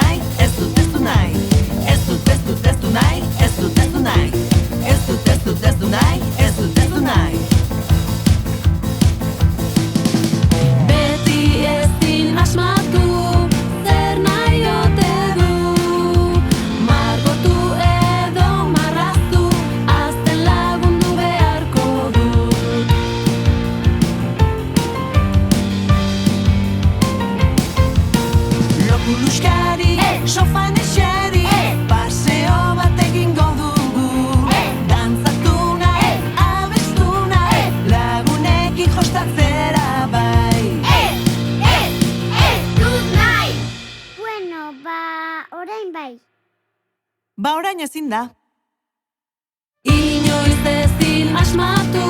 nahi, ez dut ez du nahi. Ez dut ez dut ez du nahi, ez dut ez du nahi. Ez dut ez dut ez du nahi, ez dut ez du nahi. Beti ezin asmatu, zer nahi ote du. Margotu edo marraztu, azten lagundu beharko dut. Lokuluskari, sofan eseri, paseo bat egingo dugu. Dantzatu nahi, abestu nahi, lagunekin jostatzera bai. Dut nahi! Bueno, orain bai. Ba orain ezin da. Inoiz ezin asmatu,